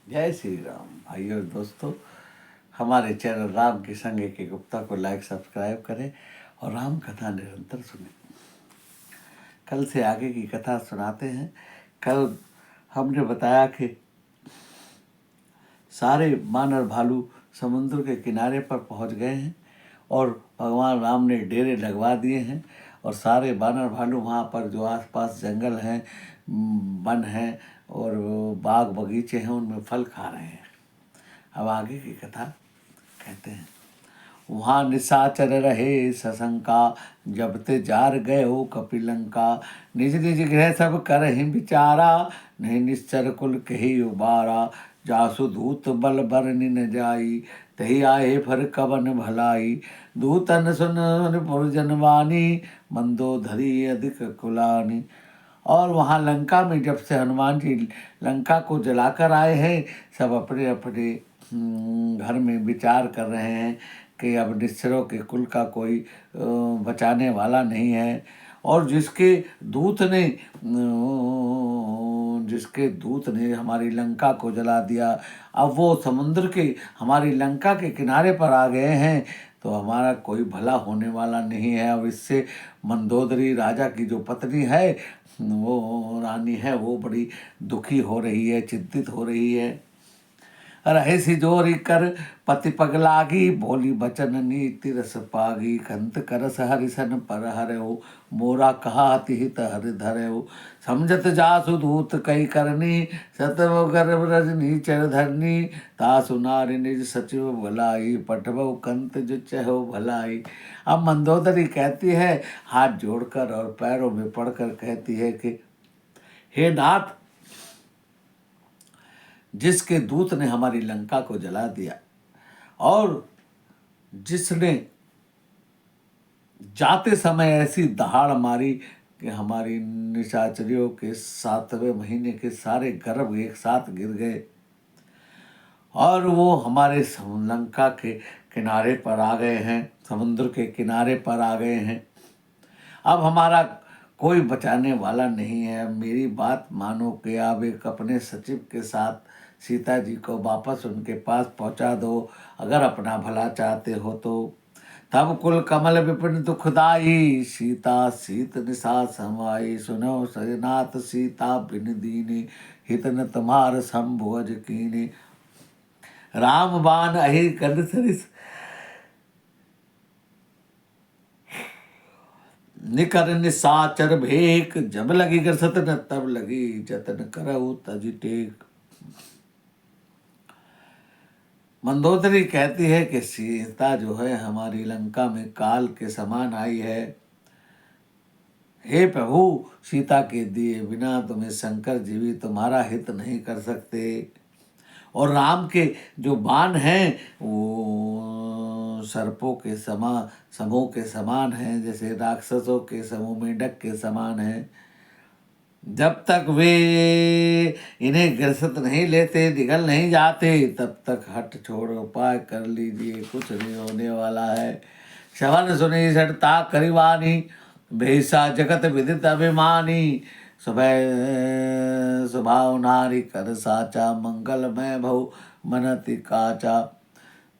जय श्री राम भाइयों और दोस्तों। हमारे चैनल राम की संग के गुप्ता को लाइक सब्सक्राइब करें और राम कथा निरंतर सुनें। कल से आगे की कथा सुनाते हैं। कल हमने बताया कि सारे बानर भालू समुद्र के किनारे पर पहुंच गए हैं और भगवान राम ने डेरे लगवा दिए हैं और सारे बानर भालू वहाँ पर जो आसपास जंगल हैं, वन हैं और बाग बगीचे हैं, उनमें फल खा रहे हैं। अब आगे की कथा कहते हैं। वहाँ निशाचर रहे सशंका, जब ते जार गए हो कपिलंका। निज निज गृह सब करहि विचारा, नहीं निश्चर कुल कही उबारा। जासु दूत बल बरनि न जाई, तही आए फर कवन भलाई। दूतन सुन पुरजन वाणी, मंदोदरी अधिक कुलानी। और वहाँ लंका में जब से हनुमान जी लंका को जलाकर आए हैं, सब अपने अपने घर में विचार कर रहे हैं कि अब निश्चरों के कुल का कोई बचाने वाला नहीं है। और जिसके दूत ने हमारी लंका को जला दिया, अब वो समुद्र के हमारी लंका के किनारे पर आ गए हैं, तो हमारा कोई भला होने वाला नहीं है। अब इससे मंदोदरी राजा की जो पत्नी है, वो रानी है, वो बड़ी दुखी हो रही है, चिंतित हो रही है। रहे सिजोरी कर पति पगलागी, बोली बचन नीति रस पागी। खंत करस हरिसन पर हरऊ, मोरा कहा हित हरि धरऊ। समझत जासु दूत कई करनी, सतव गर्भ रजनी चर धरनी। तासु नारी निज सचिव भलाई, पठबऊ कंत जो चहो भलाई। अब मंदोदरी कहती है, हाथ जोड़कर और पैरों में पड़कर कहती है कि हे नाथ, जिसके दूत ने हमारी लंका को जला दिया और जिसने जाते समय ऐसी दहाड़ मारी कि हमारी निशाचरियों के 7वें महीने के सारे गर्भ एक साथ गिर गए और वो हमारे लंका के किनारे पर आ गए हैं, समुद्र के किनारे पर आ गए हैं। अब हमारा कोई बचाने वाला नहीं है। मेरी बात मानो कि आप एक अपने सचिव के साथ सीता जी को वापस उनके पास पहुंचा दो, अगर अपना भला चाहते हो तो। तब कुल कमल विपिन दुखदाई, सीता सीत निशा समाई। सुनो सजनाथ सीता बिन दीने, हित न तुम्हार संभोज कीने। राम बाण अहि कर सरिस, निकर निशाचर भेक। जब लगी गरसत न तब लगी, जतन करऊ तज टेक। मंदोदरी कहती है कि सीता जो है हमारी लंका में काल के समान आई है। हे प्रभु, सीता के दिए बिना तुम्हें शंकर जी भी तुम्हारा हित नहीं कर सकते। और राम के जो बाण हैं वो सर्पों के समूह के समान हैं, जैसे राक्षसों के समूह मेंढक के समान हैं। जब तक वे इन्हें ग्रसित नहीं लेते, निगल नहीं जाते, तब तक हट छोड़ उपाय कर लीजिए, कुछ नहीं होने वाला है। शवन सुनी सटता करिवानी, भेषा जगत विदित अभिमानी। सुबह स्वभाव नारी कर साचा, मंगल में भव मनति काचा।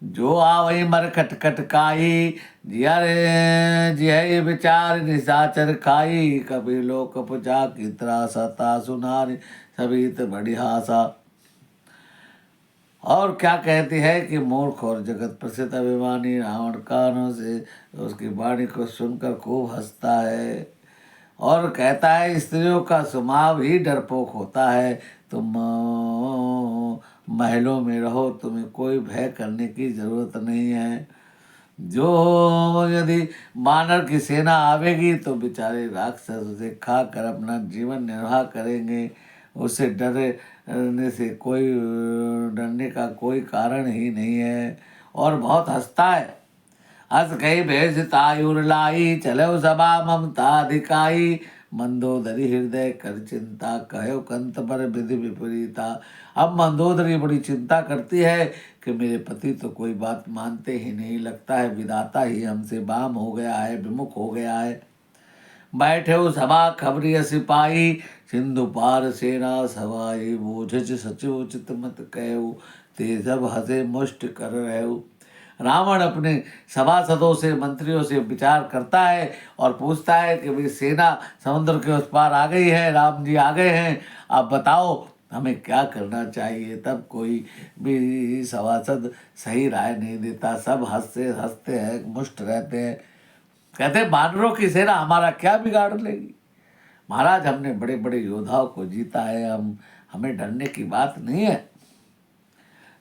जो आवई मर खटखट काई, जिया रे जिया विचार निशाचर खाई। कभी लोक पुजा की त्रासा, तासु नारी सभी बड़ी हासा। और क्या कहती है कि मूर्ख और जगत प्रसिद्ध अभिमानी रावण कानों से उसकी वाणी को सुनकर खूब हंसता है और कहता है, स्त्रियों का स्वभाव ही डरपोक होता है। तुम महलों में रहो, तुम्हें कोई भय करने की जरूरत नहीं है। जो यदि बानर की सेना आवेगी तो बेचारे राक्षस उसे खा कर अपना जीवन निर्वाह करेंगे। उसे डरने का कोई कारण ही नहीं है। और बहुत हंसता है। हंस गई भेष तायुर लाई, चलो सभा ममता दिखाई। मंदोदरी हृदय कर चिंता, कहो कंत पर विधि विपरीता। अब मंदोदरी बड़ी चिंता करती है कि मेरे पति तो कोई बात मानते ही नहीं, लगता है विधाता ही हमसे बाम हो गया है, विमुख हो गया है। बैठे हो सभा खबरी सिपाही, सिंधु पार सेना सवाई, बूझ सचिव चित मत कहु, ते जब हसे मुष्ट कर रहु। रावण अपने सभासदों से, मंत्रियों से विचार करता है और पूछता है कि भाई सेना समुद्र के उस पार आ गई है, राम जी आ गए हैं, आप बताओ हमें क्या करना चाहिए। तब कोई भी सभासद सही राय नहीं देता, सब हंसते हंसते हैं, मुष्ट रहते हैं। कहते बानरों की सेना हमारा क्या बिगाड़ लेगी, महाराज हमने बड़े बड़े योद्धाओं को जीता है, हमें डरने की बात नहीं है।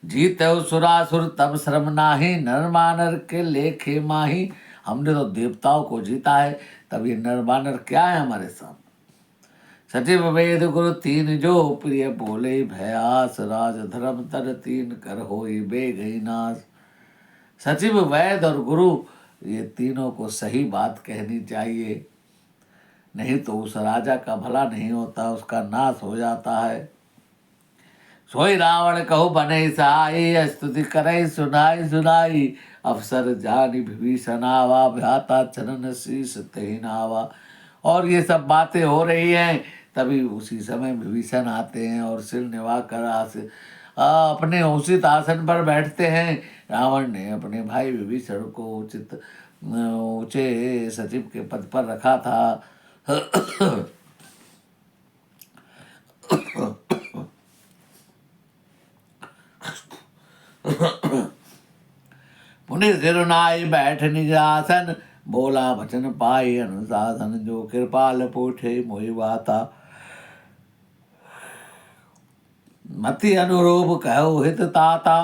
जीते सुरासुर तब श्रम नाही, नर मानर के लेखे माही। हमने तो देवताओं को जीता है, तब ये नर मानर क्या है हमारे सामने। सचिव वेद गुरु तीन जो, प्रिय बोले भयास, राज धर्म तर तीन कर होई बेगई नाश। सचिव वैद और गुरु ये तीनों को सही बात कहनी चाहिए, नहीं तो उस राजा का भला नहीं होता, उसका नाश हो जाता है। सोई रावण कहु बने सहाय, स्तुति करे सुनाई सुनाई। अफसर जानी विभीषण आवा, भ्राता चरण शीस तेहि नावा। और ये सब बातें हो रही हैं, तभी उसी समय विभीषण आते हैं और सिर निभा कर अपने उचित आसन पर बैठते हैं। रावण ने अपने भाई विभीषण को ऊंचे सचिव के पद पर रखा था। पुनि सिरुनाई बैठ निज आसन, बोला वचन पाई अनुशासन। जो कृपाल पूछे मोहि बाता, मति अनुरूप कहो हित ताता।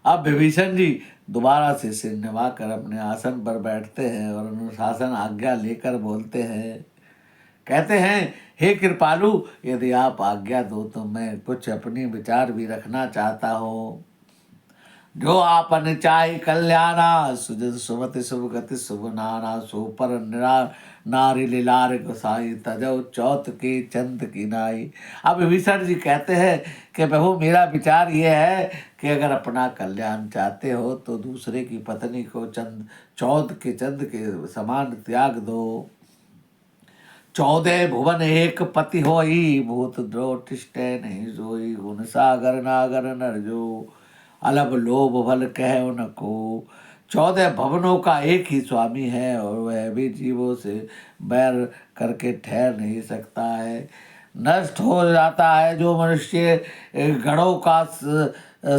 अब विभीषण जी दोबारा से सिर निभा कर अपने आसन पर बैठते हैं और अनुशासन आज्ञा लेकर बोलते हैं। कहते हैं हे कृपालु, यदि आप आज्ञा दो तो मैं कुछ अपनी विचार भी रखना चाहता हूँ। जो आपन चाहे कल्याणा, सुजस सुमति शुभ गति शुभ नाना। सो पर नारी लीलार गोसाई, तजो चौथ के चंद की नाई। अब विभीषण जी कहते हैं कि प्रभु मेरा विचार ये है कि अगर अपना कल्याण चाहते हो तो दूसरे की पत्नी को चौथ के चंद के समान त्याग दो। 14 भुवन एक पति होई, भूत द्रोटिष्टै नहीं सोई। गुण सागर नागर नर जो, अलब लोभ भल कह न को। 14 भवनों का एक ही स्वामी है और वह भी जीवों से बैर करके ठहर नहीं सकता है। नष्ट हो जाता है जो मनुष्य गणों का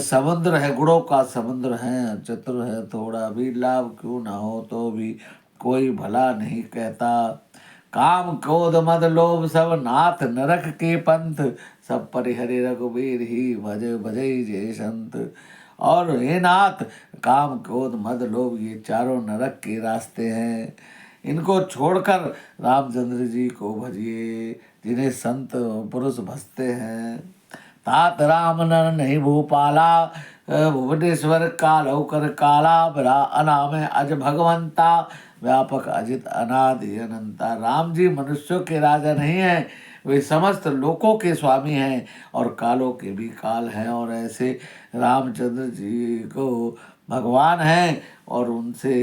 समुद्र है, गुणों का समुद्र है। चतुर है थोड़ा भी लाभ क्यों न हो तो भी कोई भला नहीं कहता। काम क्रोध मद लोभ सब नाथ, नरक के पंथ सब परिहरे रघुबीर ही भजे भजई जय संत। और हे नाथ, काम क्रोध मद लोभ ये चारों नरक के रास्ते हैं, इनको छोड़कर रामचंद्र जी को भजिए जिन्हें संत पुरुष भजते हैं। तात राम नर नहीं भूपाला, भुवनेश्वर काल कर काला। बरा अनाम अज भगवंता, व्यापक अजित अनादि अनंता। राम जी मनुष्यों के राजा नहीं हैं, वे समस्त लोकों के स्वामी हैं और कालों के भी काल हैं। और ऐसे रामचंद्र जी को भगवान हैं और उनसे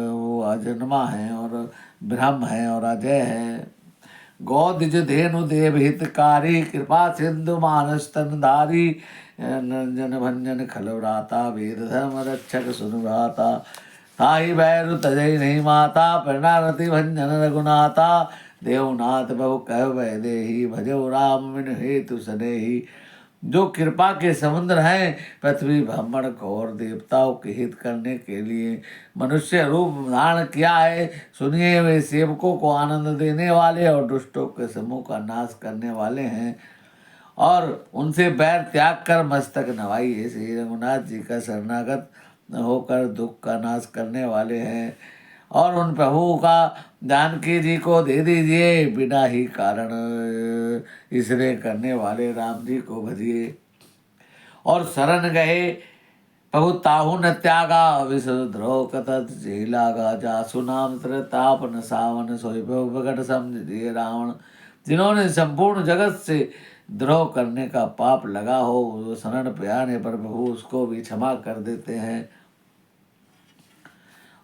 वो अजन्मा हैं और ब्रह्म हैं और अजय हैं। गौदिज धेनु देव हितकारी, कृपा सिंधु मानस तनधारी। नंजन भंजन खलवराता, वेद धर्म रक्षक सुनभ्राता। ताहि बैरु तजय नहीं माता, प्रणरति भंजन रघुनाथा। देवनाथ बहु कह वै देही, भजो राम मिन हेतु सनेही। जो कृपा के समुद्र हैं, पृथ्वी ब्राह्मण को और देवताओं के हित करने के लिए मनुष्य रूप धारण किया है। सुनिए, वे सेवकों को आनंद देने वाले और दुष्टों के समूह का नाश करने वाले हैं। और उनसे बैर त्याग कर मस्तक नवाइए। श्री रघुनाथ जी का शरणागत होकर दुख का नाश करने वाले हैं। और उन प्रभु का जानकी जी को दे दीजिए, बिना ही कारण इसने करने वाले राम जी को भजिए। और शरण गए प्रभु ताहु न त्यागा, विश्वद्रोह कतत जे लागा। जासु नाम तापन सावन, सोई प्रभु प्रकट समझ दिए रावण। जिन्होंने संपूर्ण जगत से द्रोह करने का पाप लगा हो, वो शरण पे आने पर प्रभु उसको भी क्षमा कर देते हैं।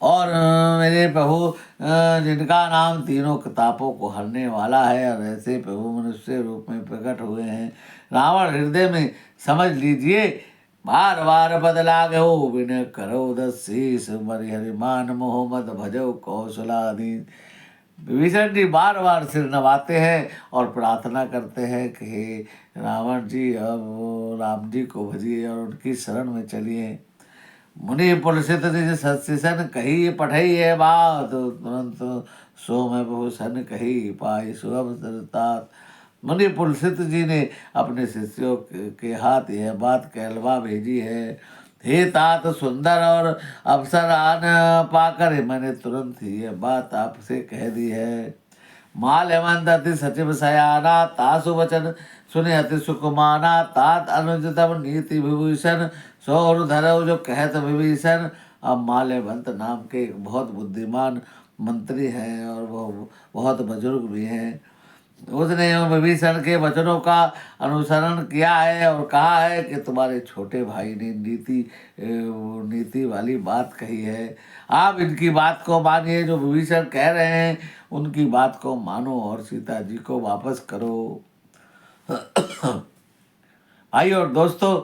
और मेरे प्रभु जिनका नाम तीनों तापों को हरने वाला है, और ऐसे प्रभु मनुष्य रूप में प्रकट हुए हैं। रावण हृदय में समझ लीजिए, बार बार बदला गयो विनय करो दस शीस, मरि हरिमान मोहम्मद भजो कौशलाधीन। विभीषण जी बार बार सिर नवाते हैं और प्रार्थना करते हैं कि हे रावण जी, अब राम जी को भजिए और उनकी शरण में चलिए। मुनि पुलसित निज सत्सिसन कही पठई है बात, तुरंत सो मैं बहु कही पाई सुअवसर तात। मुनि पुलसित जी ने अपने शिष्यों के हाथ यह बात कहलवा भेजी है, हे तात सुंदर और अवसर आन पाकर मैंने तुरंत ही यह बात आपसे कह दी है। माल हेमंत अति सचिव सयाना, तासु वचन सुने अति सुकुमाना, तात अनुज तब नीति विभूषण, सौर धरव जो कहत विभीषण। अब माल हेमंत नाम के एक बहुत बुद्धिमान मंत्री हैं और वो बहुत बुजुर्ग भी हैं। उसने विभीषण के वचनों का अनुसरण किया है और कहा है कि तुम्हारे छोटे भाई ने नीति वाली बात कही है, आप इनकी बात को मानिए। जो विभीषण कह रहे हैं उनकी बात को मानो और सीता जी को वापस करो। भाई और दोस्तों,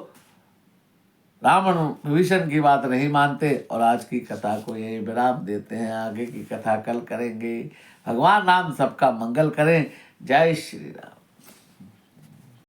रावण विभीषण की बात नहीं मानते और आज की कथा को यही विराम देते हैं। आगे की कथा कल करेंगे। भगवान राम सबका मंगल करें। जय श्री राम।